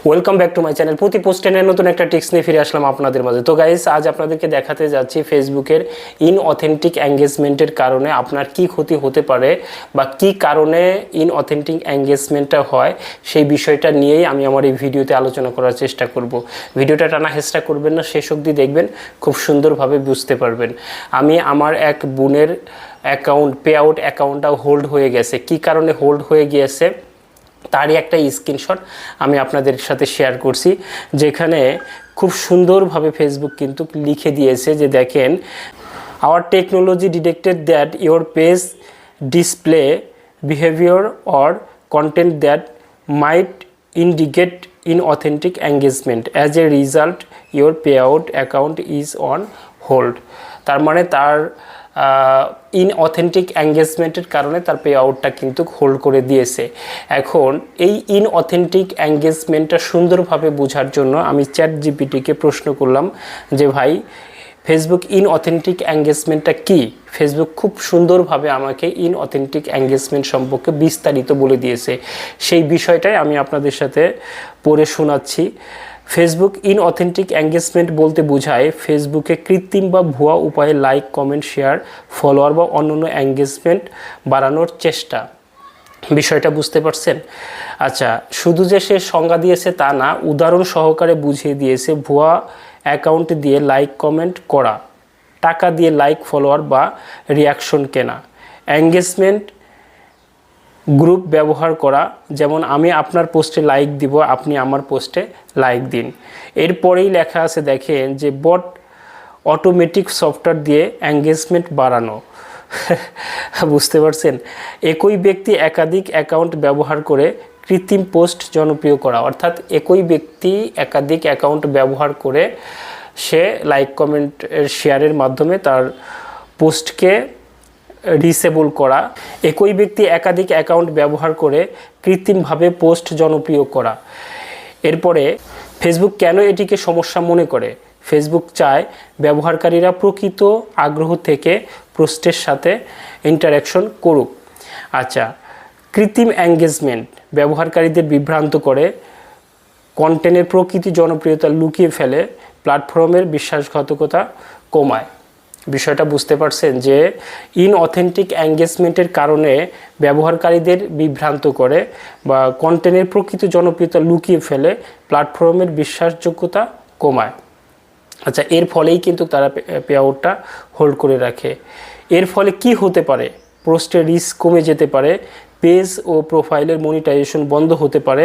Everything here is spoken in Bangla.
Welcome back to my channel. প্রতি পোস্টে নতুন একটা টিপস নিয়ে ফিরে আসলাম আপনাদের মাঝে। তো গাইস, আজ আপনাদেরকে দেখাতে যাচ্ছি ফেসবুকের ইনঅথেন্টিক এঙ্গেজমেন্টের কারণে আপনার কি ক্ষতি হতে পারে বা কি কারণে ইনঅথেন্টিক এঙ্গেজমেন্টটা হয়, সেই বিষয়টা নিয়েই আমি আমার এই ভিডিওতে আলোচনা করার চেষ্টা করব। ভিডিওটা টানা হেঁচড়া করবেন না, শেষ অবধি দেখবেন, খুব সুন্দরভাবে বুঝতে পারবেন। আমি আমার এক বোনের অ্যাকাউন্ট পে আউট অ্যাকাউন্টটা হোল্ড হয়ে গেছে। কি কারণে হোল্ড হয়ে গিয়েছে তারই একটা স্ক্রিনশট আমি আপনাদের সাথে শেয়ার করছি, যেখানে খুব সুন্দরভাবে ফেসবুক কিন্তু লিখে দিয়েছে যে দেখেন, our technology detected that your page display behaviour or content that might indicate inauthentic engagement, as a result your pay out account is on hold. তার মানে তার ইনঅথেন্টিক এঙ্গেজমেন্টের কারণে তার পে আউটটা কিন্তু হোল্ড করে দিয়েছে। এখন এই ইনঅথেন্টিক এঙ্গেজমেন্টটা সুন্দরভাবে বোঝার জন্য আমি চ্যাট জিপিটিকে প্রশ্ন করলাম যে ভাই, ফেসবুক ইনঅথেন্টিক এঙ্গেজমেন্টটা কি। ফেসবুক খুব সুন্দরভাবে আমাকে ইনঅথেন্টিক এঙ্গেজমেন্ট সম্পর্কে বিস্তারিত বলে দিয়েছে। সেই বিষয়টাই আমি আপনাদের সাথে পড়ে শোনাচ্ছি। ফেসবুক ইনঅথেন্টিক এঙ্গেজমেন্ট বলতে বোঝায় ফেসবুকে কৃত্রিম বা ভুয়া উপায়ে লাইক, কমেন্ট, শেয়ার, ফলোয়ার বা অন্যান্য এঙ্গেজমেন্ট বাড়ানোর চেষ্টা। বিষয়টা বুঝতে পারছেন? আচ্ছা, শুধু যে সে সংজ্ঞা দিয়েছে তা না, উদাহরণ সহকারে বুঝিয়ে দিয়েছে ভুয়া অ্যাকাউন্ট দিয়ে লাইক, কমেন্ট করা, টাকা দিয়ে লাইক, ফলোয়ার বা রিয়াকশন কেনা, এঙ্গেজমেন্ট গ্রুপ ব্যবহার করা, যেমন আমি আপনার পোস্টে লাইক দিব, আপনি আমার পোস্টে লাইক দিন। এরপরেই লেখা আছে দেখেন যে বট অটোমেটিক সফটওয়্যার দিয়ে এঙ্গেজমেন্ট বাড়ানো। বুঝতে পারছেন? একই ব্যক্তি একাধিক অ্যাকাউন্ট ব্যবহার করে কৃত্রিম পোস্ট জনপ্রিয় করা, অর্থাৎ একই ব্যক্তি একাধিক অ্যাকাউন্ট ব্যবহার করে সে লাইক, কমেন্ট, শেয়ারের মাধ্যমে তার পোস্টকে রিসেবল করা। একই ব্যক্তি একাধিক অ্যাকাউন্ট ব্যবহার করে কৃত্রিমভাবে পোস্ট জনপ্রিয় করা। এরপরে ফেসবুক কেন এটিকে সমস্যা মনে করে? ফেসবুক চায় ব্যবহারকারীরা প্রকৃত আগ্রহ থেকে পোস্টের সাথে ইন্টারাকশন করুক। আচ্ছা, কৃত্রিম এঙ্গেজমেন্ট ব্যবহারকারীদের বিভ্রান্ত করে, কন্টেন্টের প্রকৃতি জনপ্রিয়তা লুকিয়ে ফেলে, প্ল্যাটফর্মের বিশ্বাসঘাতকতা কমায়। বিষয়টা বুঝতে পারছেন যে ইনঅথেন্টিক এঙ্গেজমেন্টের কারণে ব্যবহারকারীদের বিভ্রান্ত করে বা কন্টেন্টের প্রকৃত জনপ্রিয়তা লুকিয়ে ফেলে, প্ল্যাটফর্মের বিশ্বাসযোগ্যতা কমায়। আচ্ছা, এর ফলেই কিন্তু তারা পে আউটটা হোল্ড করে রাখে। এর ফলে কি হতে পারে? পোস্টের রিস্ক কমে যেতে পারে, পেজ ও প্রোফাইলের মনিটাইজেশন বন্ধ হতে পারে,